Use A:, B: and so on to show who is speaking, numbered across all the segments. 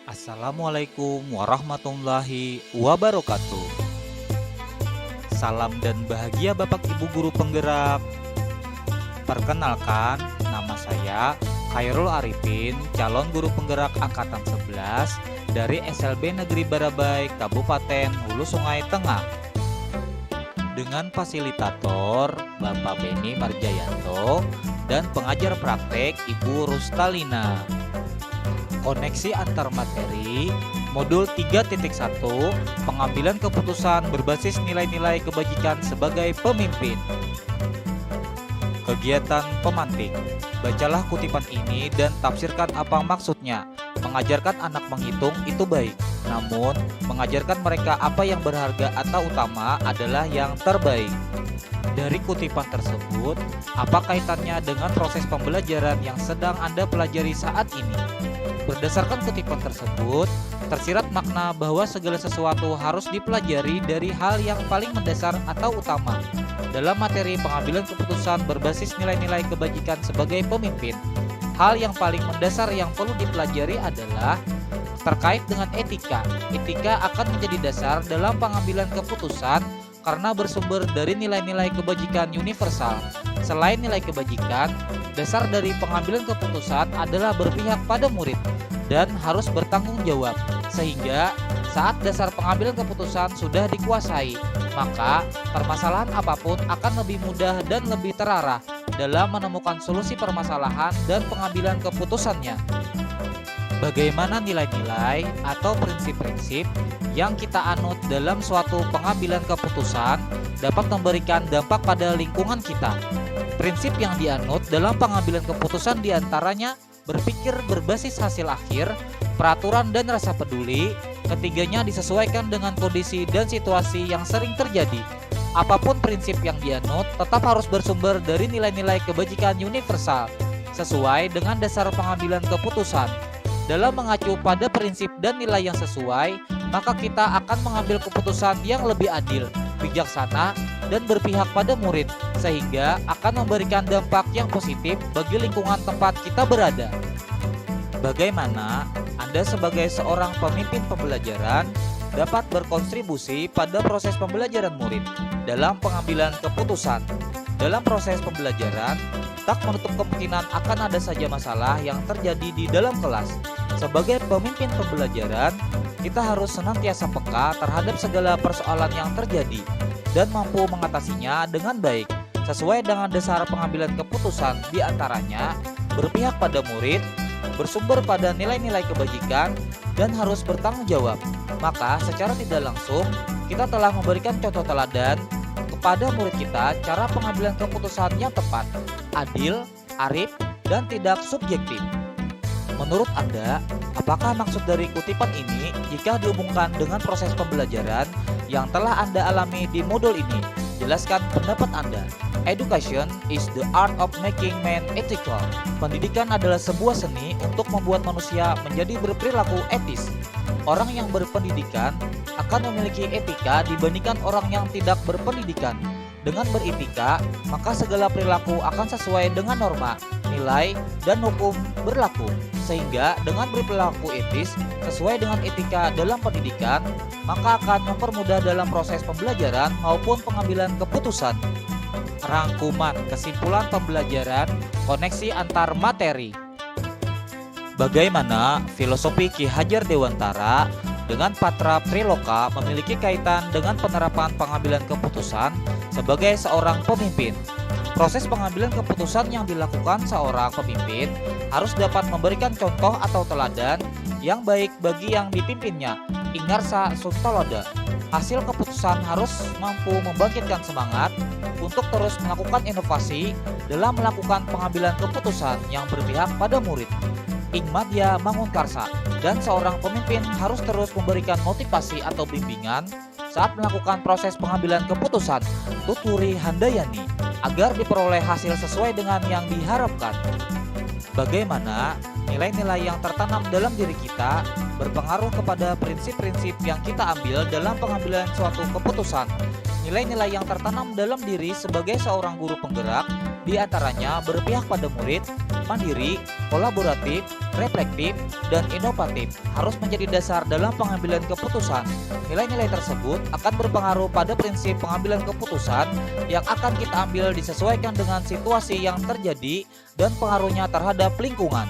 A: Assalamualaikum warahmatullahi wabarakatuh. Salam dan bahagia Bapak Ibu guru penggerak. Perkenalkan, nama saya Khairul Arifin, calon guru penggerak angkatan 11 dari SLB Negeri Barabai, Kabupaten Hulu Sungai Tengah. Dengan fasilitator Bapak Beni Marjayanto dan pengajar praktek Ibu Rustalina. Koneksi antar materi modul 3.1 pengambilan keputusan berbasis nilai-nilai kebajikan sebagai pemimpin. Kegiatan pemantik. Bacalah kutipan ini dan tafsirkan apa maksudnya. Mengajarkan anak menghitung itu baik, namun mengajarkan mereka apa yang berharga atau utama adalah yang terbaik. Dari kutipan tersebut, apa kaitannya dengan proses pembelajaran yang sedang Anda pelajari saat ini? Berdasarkan kutipan tersebut, tersirat makna bahwa segala sesuatu harus dipelajari dari hal yang paling mendasar atau utama. Dalam materi pengambilan keputusan berbasis nilai-nilai kebajikan sebagai pemimpin, hal yang paling mendasar yang perlu dipelajari adalah terkait dengan etika. Etika akan menjadi dasar dalam pengambilan keputusan karena bersumber dari nilai-nilai kebajikan universal. Selain nilai kebajikan, dasar dari pengambilan keputusan adalah berpihak pada murid dan harus bertanggung jawab. Sehingga saat dasar pengambilan keputusan sudah dikuasai, maka permasalahan apapun akan lebih mudah dan lebih terarah dalam menemukan solusi permasalahan dan pengambilan keputusannya. Bagaimana nilai-nilai atau prinsip-prinsip yang kita anut dalam suatu pengambilan keputusan dapat memberikan dampak pada lingkungan kita. Prinsip yang dianut dalam pengambilan keputusan diantaranya berpikir berbasis hasil akhir, peraturan dan rasa peduli. Ketiganya disesuaikan dengan kondisi dan situasi yang sering terjadi. Apapun prinsip yang dianut tetap harus bersumber dari nilai-nilai kebajikan universal sesuai dengan dasar pengambilan keputusan. Dalam mengacu pada prinsip dan nilai yang sesuai, maka kita akan mengambil keputusan yang lebih adil, bijaksana, dan berpihak pada murid, sehingga akan memberikan dampak yang positif bagi lingkungan tempat kita berada. Bagaimana Anda sebagai seorang pemimpin pembelajaran dapat berkontribusi pada proses pembelajaran murid dalam pengambilan keputusan? Dalam proses pembelajaran, tak menutup kemungkinan akan ada saja masalah yang terjadi di dalam kelas. Sebagai pemimpin pembelajaran, kita harus senantiasa peka terhadap segala persoalan yang terjadi dan mampu mengatasinya dengan baik, sesuai dengan dasar pengambilan keputusan diantaranya berpihak pada murid, bersumber pada nilai-nilai kebajikan, dan harus bertanggung jawab. Maka secara tidak langsung, kita telah memberikan contoh teladan kepada murid kita cara pengambilan keputusan yang tepat, adil, arif, dan tidak subjektif. Menurut Anda, apakah maksud dari kutipan ini jika dihubungkan dengan proses pembelajaran yang telah Anda alami di modul ini? Jelaskan pendapat Anda. Education is the art of making man ethical. Pendidikan adalah sebuah seni untuk membuat manusia menjadi berperilaku etis. Orang yang berpendidikan akan memiliki etika dibandingkan orang yang tidak berpendidikan. Dengan beretika, maka segala perilaku akan sesuai dengan norma, nilai, dan hukum berlaku. Sehingga dengan berperilaku etis sesuai dengan etika dalam pendidikan, maka akan mempermudah dalam proses pembelajaran maupun pengambilan keputusan. Rangkuman kesimpulan pembelajaran koneksi antar materi. Bagaimana filosofi Ki Hajar Dewantara dengan Patra Priloka memiliki kaitan dengan penerapan pengambilan keputusan sebagai seorang pemimpin? Proses pengambilan keputusan yang dilakukan seorang pemimpin harus dapat memberikan contoh atau teladan yang baik bagi yang dipimpinnya. Ingarsa Suntoloda. Hasil keputusan harus mampu membangkitkan semangat untuk terus melakukan inovasi dalam melakukan pengambilan keputusan yang berpihak pada murid. Ingmadya Mangunkarsa. Dan seorang pemimpin harus terus memberikan motivasi atau bimbingan saat melakukan proses pengambilan keputusan. Tuturi Handayani. Agar diperoleh hasil sesuai dengan yang diharapkan. Bagaimana nilai-nilai yang tertanam dalam diri kita berpengaruh kepada prinsip-prinsip yang kita ambil dalam pengambilan suatu keputusan. Nilai-nilai yang tertanam dalam diri sebagai seorang guru penggerak diantaranya berpihak pada murid, mandiri, kolaboratif, reflektif, dan inovatif harus menjadi dasar dalam pengambilan keputusan. Nilai-nilai tersebut akan berpengaruh pada prinsip pengambilan keputusan yang akan kita ambil disesuaikan dengan situasi yang terjadi dan pengaruhnya terhadap lingkungan.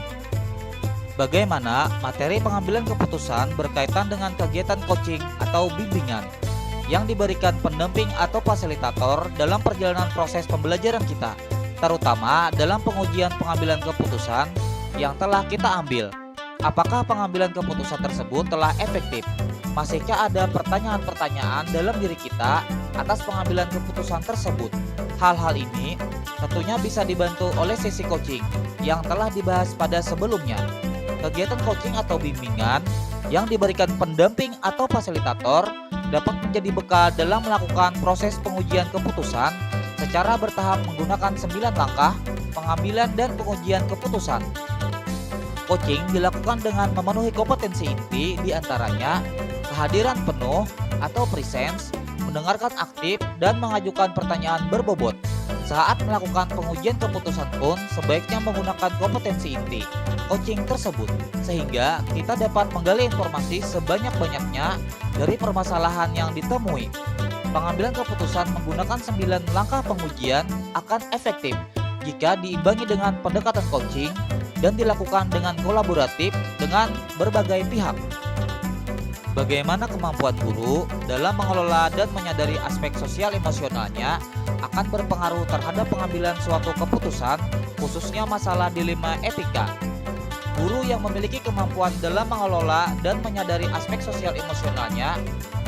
A: Bagaimana materi pengambilan keputusan berkaitan dengan kegiatan coaching atau bimbingan yang diberikan pendamping atau fasilitator dalam perjalanan proses pembelajaran kita, terutama dalam pengujian pengambilan keputusan yang telah kita ambil. Apakah pengambilan keputusan tersebut telah efektif? Masihkah ada pertanyaan-pertanyaan dalam diri kita atas pengambilan keputusan tersebut? Hal-hal ini tentunya bisa dibantu oleh sesi coaching yang telah dibahas pada sebelumnya. Kegiatan coaching atau bimbingan yang diberikan pendamping atau fasilitator dapat menjadi bekal dalam melakukan proses pengujian keputusan secara bertahap menggunakan 9 langkah pengambilan dan pengujian keputusan. Coaching dilakukan dengan memenuhi kompetensi inti, diantaranya kehadiran penuh atau presence, mendengarkan aktif, dan mengajukan pertanyaan berbobot. Saat melakukan pengujian keputusan pun sebaiknya menggunakan kompetensi inti coaching tersebut, sehingga kita dapat menggali informasi sebanyak-banyaknya dari permasalahan yang ditemui. Pengambilan keputusan menggunakan 9 langkah pengujian akan efektif jika diimbangi dengan pendekatan coaching dan dilakukan dengan kolaboratif dengan berbagai pihak. Bagaimana kemampuan guru dalam mengelola dan menyadari aspek sosial emosionalnya akan berpengaruh terhadap pengambilan suatu keputusan, khususnya masalah dilema etika. Guru yang memiliki kemampuan dalam mengelola dan menyadari aspek sosial emosionalnya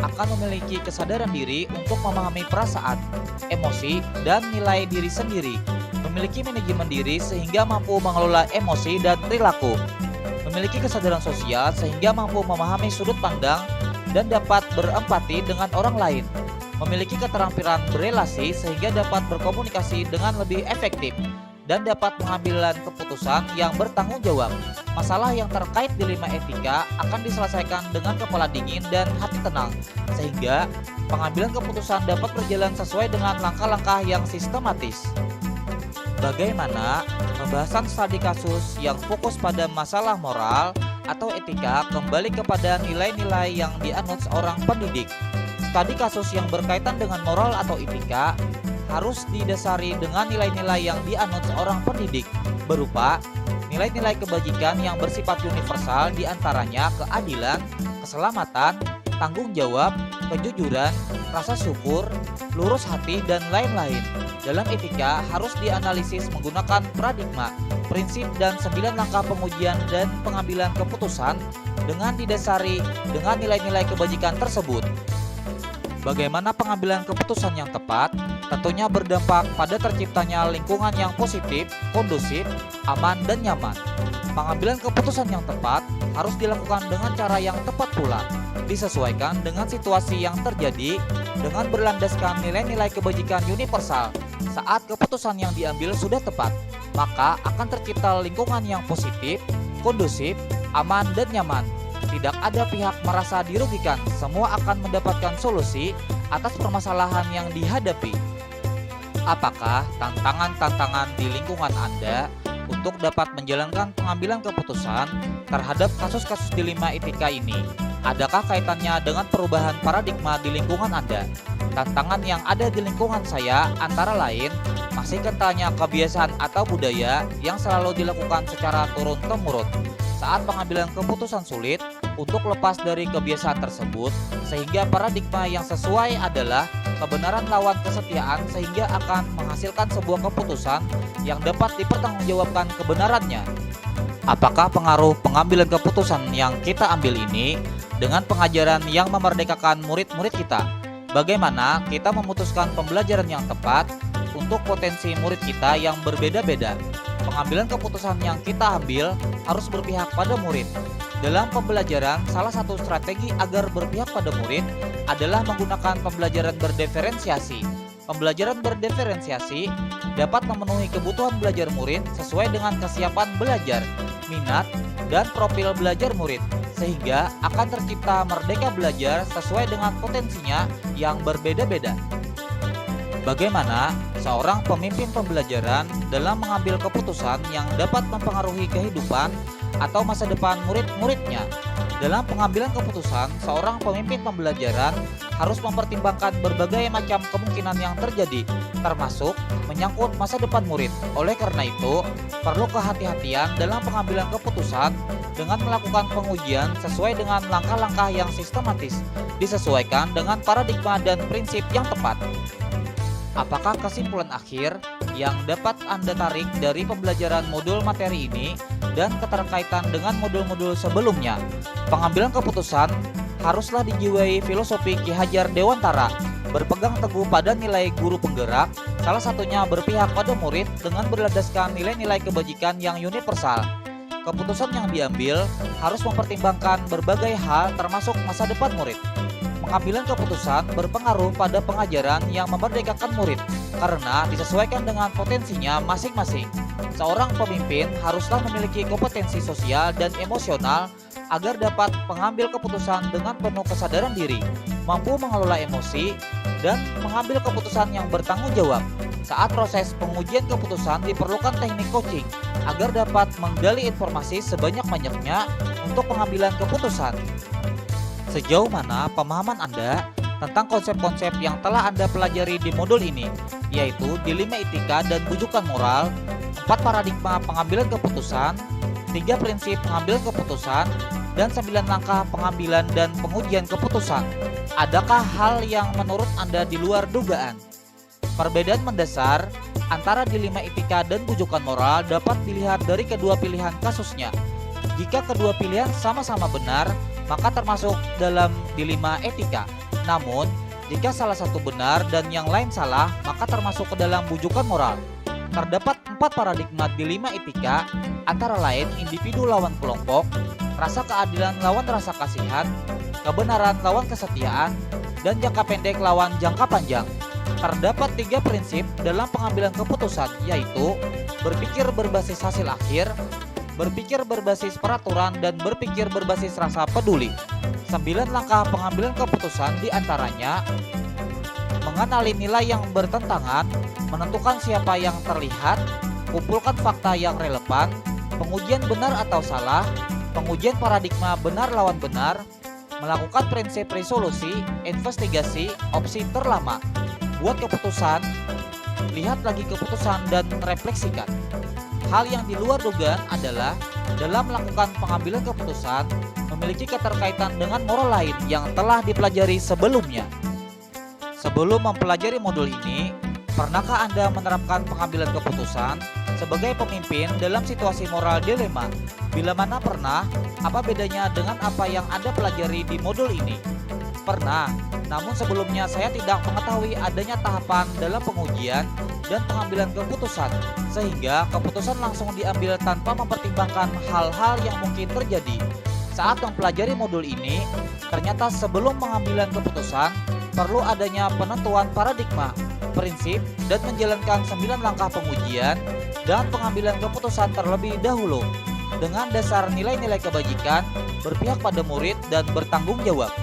A: akan memiliki kesadaran diri untuk memahami perasaan, emosi, dan nilai diri sendiri, memiliki manajemen diri sehingga mampu mengelola emosi dan perilaku, memiliki kesadaran sosial sehingga mampu memahami sudut pandang dan dapat berempati dengan orang lain, memiliki keterampilan berelasi sehingga dapat berkomunikasi dengan lebih efektif, dan dapat mengambil keputusan yang bertanggung jawab. Masalah yang terkait dilema etika akan diselesaikan dengan kepala dingin dan hati tenang, sehingga pengambilan keputusan dapat berjalan sesuai dengan langkah-langkah yang sistematis. Bagaimana pembahasan studi kasus yang fokus pada masalah moral atau etika kembali kepada nilai-nilai yang dianut seorang pendidik. Studi kasus yang berkaitan dengan moral atau etika harus didasari dengan nilai-nilai yang dianut seorang pendidik, berupa nilai-nilai kebajikan yang bersifat universal, diantaranya keadilan, keselamatan, tanggung jawab, kejujuran, rasa syukur, lurus hati, dan lain-lain. Dalam etika harus dianalisis menggunakan paradigma, prinsip, dan 9 langkah pengujian dan pengambilan keputusan dengan didasari dengan nilai-nilai kebajikan tersebut. Bagaimana pengambilan keputusan yang tepat? Tentunya berdampak pada terciptanya lingkungan yang positif, kondusif, aman, dan nyaman. Pengambilan keputusan yang tepat harus dilakukan dengan cara yang tepat pula, disesuaikan dengan situasi yang terjadi dengan berlandaskan nilai-nilai kebajikan universal. Saat keputusan yang diambil sudah tepat, maka akan tercipta lingkungan yang positif, kondusif, aman, dan nyaman. Tidak ada pihak merasa dirugikan, semua akan mendapatkan solusi atas permasalahan yang dihadapi. Apakah tantangan-tantangan di lingkungan Anda untuk dapat menjalankan pengambilan keputusan terhadap kasus-kasus dilema etika ini? Adakah kaitannya dengan perubahan paradigma di lingkungan Anda? Tantangan yang ada di lingkungan saya antara lain masih kentalnya kebiasaan atau budaya yang selalu dilakukan secara turun-temurun. Saat pengambilan keputusan sulit untuk lepas dari kebiasaan tersebut, sehingga paradigma yang sesuai adalah kebenaran lawan kesetiaan, sehingga akan menghasilkan sebuah keputusan yang dapat dipertanggungjawabkan kebenarannya. Apakah pengaruh pengambilan keputusan yang kita ambil ini dengan pengajaran yang memerdekakan murid-murid kita? Bagaimana kita memutuskan pembelajaran yang tepat untuk potensi murid kita yang berbeda-beda? Pengambilan keputusan yang kita ambil harus berpihak pada murid. Dalam pembelajaran, salah satu strategi agar berpihak pada murid adalah menggunakan pembelajaran berdiferensiasi. Pembelajaran berdiferensiasi dapat memenuhi kebutuhan belajar murid sesuai dengan kesiapan belajar, minat, dan profil belajar murid, sehingga akan tercipta merdeka belajar sesuai dengan potensinya yang berbeda-beda. Bagaimana seorang pemimpin pembelajaran dalam mengambil keputusan yang dapat mempengaruhi kehidupan atau masa depan murid-muridnya. Dalam pengambilan keputusan, seorang pemimpin pembelajaran harus mempertimbangkan berbagai macam kemungkinan yang terjadi, termasuk menyangkut masa depan murid. Oleh karena itu, perlu kehati-hatian dalam pengambilan keputusan dengan melakukan pengujian sesuai dengan langkah-langkah yang sistematis, disesuaikan dengan paradigma dan prinsip yang tepat. Apakah kesimpulan akhir yang dapat Anda tarik dari pembelajaran modul materi ini dan keterkaitan dengan modul-modul sebelumnya? Pengambilan keputusan haruslah dijiwai filosofi Ki Hajar Dewantara, berpegang teguh pada nilai guru penggerak, salah satunya berpihak pada murid dengan berlandaskan nilai-nilai kebajikan yang universal. Keputusan yang diambil harus mempertimbangkan berbagai hal termasuk masa depan murid. Pengambilan keputusan berpengaruh pada pengajaran yang memerdekakan murid karena disesuaikan dengan potensinya masing-masing. Seorang pemimpin haruslah memiliki kompetensi sosial dan emosional agar dapat mengambil keputusan dengan penuh kesadaran diri, mampu mengelola emosi, dan mengambil keputusan yang bertanggung jawab. Saat proses pengujian keputusan diperlukan teknik coaching agar dapat menggali informasi sebanyak-banyaknya untuk pengambilan keputusan. Sejauh mana pemahaman Anda tentang konsep-konsep yang telah Anda pelajari di modul ini, yaitu dilema etika dan bujukan moral, 4 paradigma pengambilan keputusan, 3 prinsip pengambilan keputusan, dan 9 langkah pengambilan dan pengujian keputusan. Adakah hal yang menurut Anda di luar dugaan? Perbedaan mendasar antara dilema etika dan bujukan moral dapat dilihat dari kedua pilihan kasusnya. Jika kedua pilihan sama-sama benar, maka termasuk dalam dilema etika. Namun, jika salah satu benar dan yang lain salah, maka termasuk ke dalam bujukan moral. Terdapat 4 paradigma dilema etika, antara lain individu lawan kelompok, rasa keadilan lawan rasa kasihan, kebenaran lawan kesetiaan, dan jangka pendek lawan jangka panjang. Terdapat 3 prinsip dalam pengambilan keputusan, yaitu berpikir berbasis hasil akhir, berpikir berbasis peraturan, dan berpikir berbasis rasa peduli. 9 langkah pengambilan keputusan diantaranya: mengenali nilai yang bertentangan, menentukan siapa yang terlihat, kumpulkan fakta yang relevan, pengujian benar atau salah, pengujian paradigma benar lawan benar, melakukan prinsip resolusi, investigasi, opsi terlama. Buat keputusan, lihat lagi keputusan dan refleksikan. Hal yang di luar dugaan adalah dalam melakukan pengambilan keputusan memiliki keterkaitan dengan moral lain yang telah dipelajari sebelumnya. Sebelum mempelajari modul ini, pernahkah Anda menerapkan pengambilan keputusan sebagai pemimpin dalam situasi moral dilema? Bila mana pernah, apa bedanya dengan apa yang Anda pelajari di modul ini? Pernah, namun sebelumnya saya tidak mengetahui adanya tahapan dalam pengujian dan pengambilan keputusan, sehingga keputusan langsung diambil tanpa mempertimbangkan hal-hal yang mungkin terjadi. Saat mempelajari modul ini, ternyata sebelum pengambilan keputusan, perlu adanya penentuan paradigma, prinsip, dan menjalankan 9 langkah pengujian dan pengambilan keputusan terlebih dahulu, dengan dasar nilai-nilai kebajikan, berpihak pada murid, dan bertanggung jawab.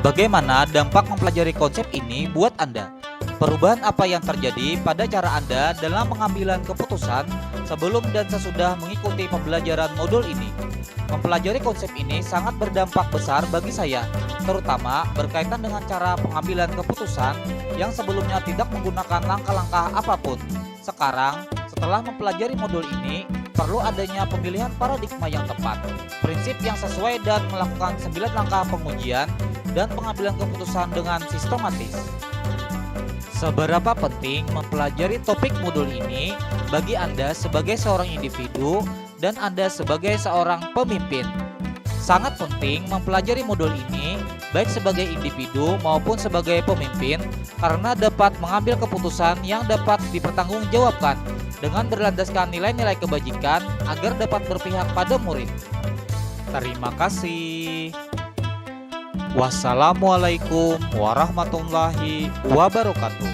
A: Bagaimana dampak mempelajari konsep ini buat Anda? Perubahan apa yang terjadi pada cara Anda dalam pengambilan keputusan sebelum dan sesudah mengikuti pembelajaran modul ini? Mempelajari konsep ini sangat berdampak besar bagi saya, terutama berkaitan dengan cara pengambilan keputusan yang sebelumnya tidak menggunakan langkah-langkah apapun. Sekarang, setelah mempelajari modul ini, perlu adanya pemilihan paradigma yang tepat, prinsip yang sesuai, dan melakukan 9 langkah pengujian dan pengambilan keputusan dengan sistematis. Seberapa penting mempelajari topik modul ini bagi Anda sebagai seorang individu dan Anda sebagai seorang pemimpin? Sangat penting mempelajari modul ini baik sebagai individu maupun sebagai pemimpin karena dapat mengambil keputusan yang dapat dipertanggungjawabkan dengan berlandaskan nilai-nilai kebajikan agar dapat berpihak pada murid. Terima kasih. Wassalamualaikum warahmatullahi wabarakatuh.